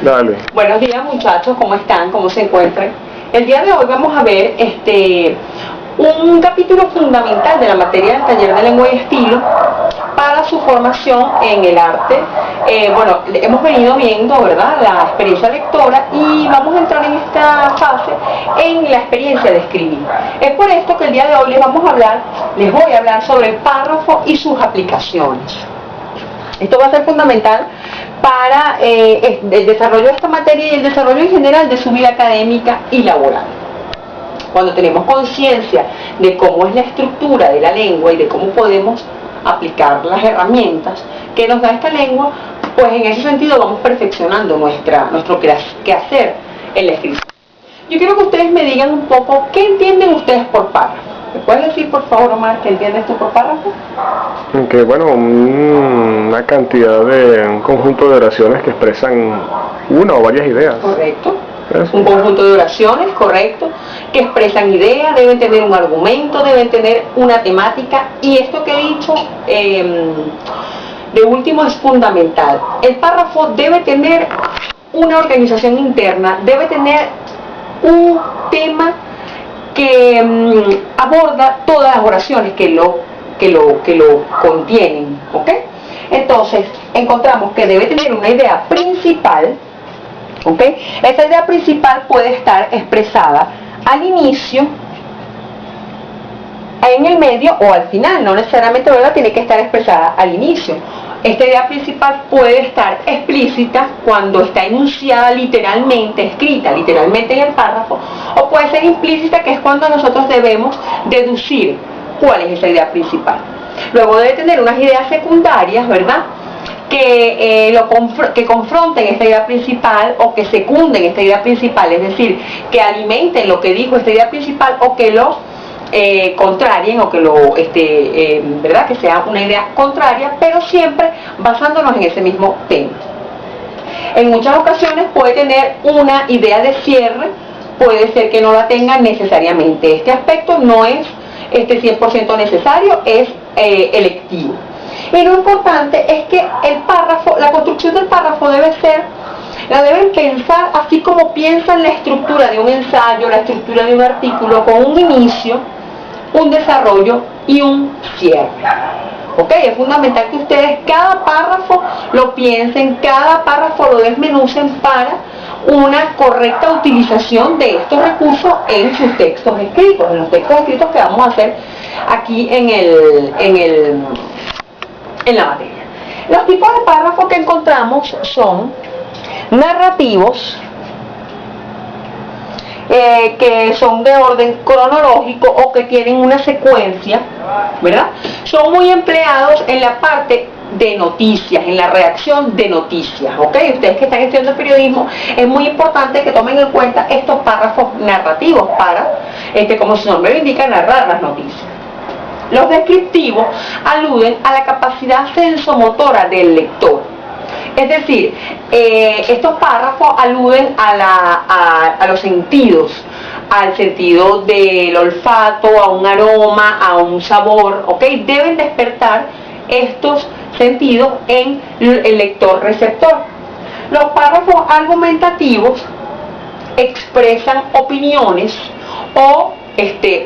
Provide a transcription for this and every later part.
Dale. Buenos días muchachos, ¿cómo están? ¿Cómo se encuentran? El día de hoy vamos a ver un capítulo fundamental de la materia del taller de lengua y estilo para su formación en el arte. Bueno, hemos venido viendo, ¿verdad?, la experiencia lectora y vamos a entrar en esta fase en la experiencia de escribir. Es por esto que el día de hoy les voy a hablar sobre el párrafo y sus aplicaciones. Esto va a ser fundamental para el desarrollo de esta materia y el desarrollo en general de su vida académica y laboral. Cuando tenemos conciencia de cómo es la estructura de la lengua y de cómo podemos aplicar las herramientas que nos da esta lengua, pues en ese sentido vamos perfeccionando nuestro quehacer en la escritura. Yo quiero que ustedes me digan un poco qué entienden ustedes por párrafo. ¿Me puedes decir, por favor, Omar, qué entiendes tú por párrafo? Que bueno, una cantidad un conjunto de oraciones que expresan una o varias ideas. Correcto. Eso. Un conjunto de oraciones, correcto, que expresan ideas, deben tener un argumento, deben tener una temática, y esto que he dicho de último es fundamental. El párrafo debe tener una organización interna, debe tener un tema que aborda todas las oraciones que lo contienen, ¿ok? Entonces, encontramos que debe tener una idea principal, ¿ok? Esa idea principal puede estar expresada al inicio, en el medio o al final, no necesariamente, ¿verdad?, tiene que estar expresada al inicio. Esta idea principal puede estar explícita cuando está enunciada literalmente, escrita literalmente en el párrafo, o puede ser implícita, que es cuando nosotros debemos deducir cuál es esa idea principal. Luego debe tener unas ideas secundarias, ¿verdad?, que confronten esta idea principal o que secunden esta idea principal, es decir, que alimenten lo que dijo esta idea principal o que lo contrarien o que ¿verdad?, que sea una idea contraria, pero siempre basándonos en ese mismo tema. En muchas ocasiones puede tener una idea de cierre, puede ser que no la tenga necesariamente. Este aspecto no es 100% necesario, es electivo. Y lo importante es que el párrafo, la construcción del párrafo la deben pensar así como piensan la estructura de un ensayo, la estructura de un artículo, con un inicio, un desarrollo y un cierre. ¿Ok? Es fundamental que ustedes cada párrafo lo piensen, cada párrafo lo desmenucen para una correcta utilización de estos recursos en sus textos escritos, en los textos escritos que vamos a hacer aquí en la materia. Los tipos de párrafos que encontramos son narrativos, que son de orden cronológico o que tienen una secuencia, ¿verdad? Son muy empleados en la parte de noticias, en la redacción de noticias, ¿ok? Ustedes que están estudiando periodismo, es muy importante que tomen en cuenta estos párrafos narrativos para, como su nombre lo indica, narrar las noticias. Los descriptivos aluden a la capacidad sensomotora del lector. Es decir, estos párrafos aluden a los sentidos, al sentido del olfato, a un aroma, a un sabor, ¿ok? Deben despertar estos sentidos en el lector receptor. Los párrafos argumentativos expresan opiniones o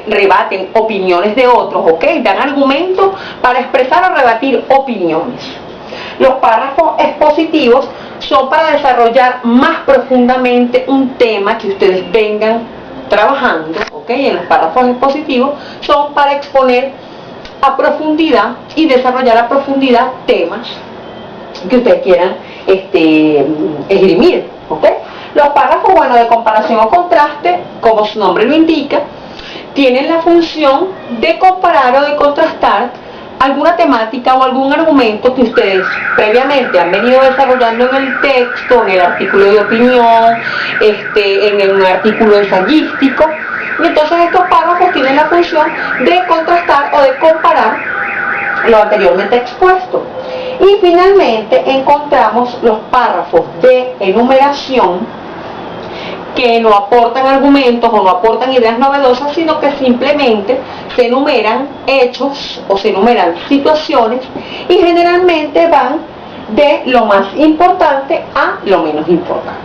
rebaten opiniones de otros, ¿ok? Dan argumentos para expresar o rebatir opiniones. Los párrafos expositivos son para desarrollar más profundamente un tema que ustedes vengan trabajando, ¿ok? En los párrafos expositivos son para exponer a profundidad y desarrollar a profundidad temas que ustedes quieran esgrimir, ¿ok? Los párrafos, bueno, de comparación o contraste, como su nombre lo indica, tienen la función de comparar o de contrastar alguna temática o algún argumento que ustedes previamente han venido desarrollando en el texto, en el artículo de opinión, en un artículo ensayístico. Y entonces estos párrafos tienen la función de contrastar o de comparar lo anteriormente expuesto. Y finalmente encontramos los párrafos de enumeración, que no aportan argumentos o no aportan ideas novedosas, sino que simplemente se enumeran hechos o se enumeran situaciones y generalmente van de lo más importante a lo menos importante.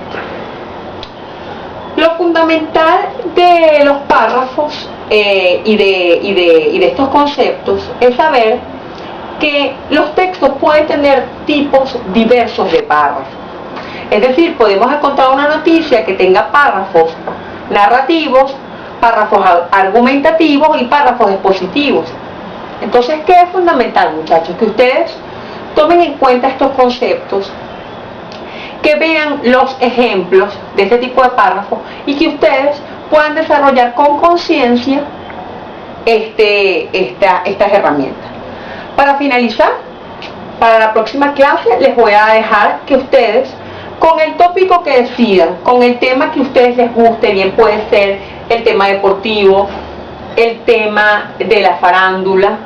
Lo fundamental de los párrafos y de estos conceptos es saber que los textos pueden tener tipos diversos de párrafos. Es decir, podemos encontrar una noticia que tenga párrafos narrativos, párrafos argumentativos y párrafos expositivos. Entonces, ¿qué es fundamental, muchachos? Que ustedes tomen en cuenta estos conceptos, que vean los ejemplos de este tipo de párrafos y que ustedes puedan desarrollar con conciencia estas herramientas. Para finalizar, para la próxima clase les voy a dejar que ustedes, con el tópico que decidan, con el tema que a ustedes les guste, bien puede ser el tema deportivo, el tema de la farándula,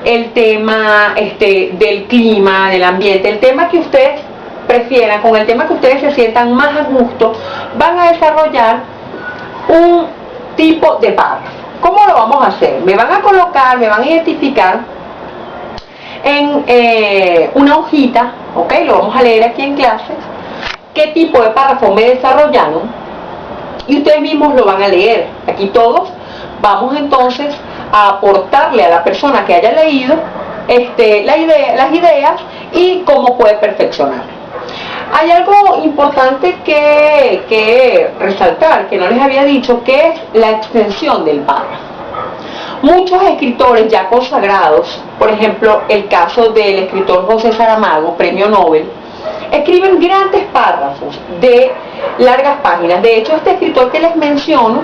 el tema del clima, del ambiente, el tema que ustedes prefieran, con el tema que ustedes se sientan más a gusto, van a desarrollar un tipo de párrafo. ¿Cómo lo vamos a hacer? Me van a colocar, me van a identificar en una hojita, ¿ok? Lo vamos a leer aquí en clase, qué tipo de párrafo me desarrollaron y ustedes mismos lo van a leer. Aquí todos vamos entonces a aportarle a la persona que haya leído las ideas y cómo puede perfeccionar. Hay algo importante que resaltar, que no les había dicho, que es la extensión del párrafo. Muchos escritores ya consagrados, por ejemplo, el caso del escritor José Saramago, premio Nobel, escriben grandes párrafos de largas páginas. De hecho, este escritor que les menciono,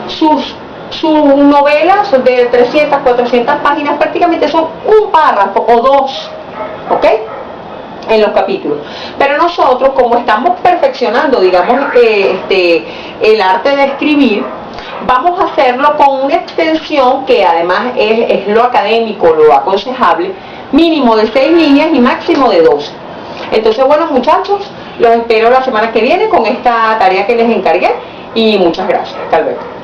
sus novelas de 300, 400 páginas prácticamente son un párrafo o dos, ¿ok?, en los capítulos. Pero nosotros, como estamos perfeccionando, digamos, el arte de escribir, vamos a hacerlo con una extensión que además es lo académico, lo aconsejable, mínimo de 6 líneas y máximo de 12. Entonces, bueno, muchachos, los espero la semana que viene con esta tarea que les encargué y muchas gracias. Hasta luego.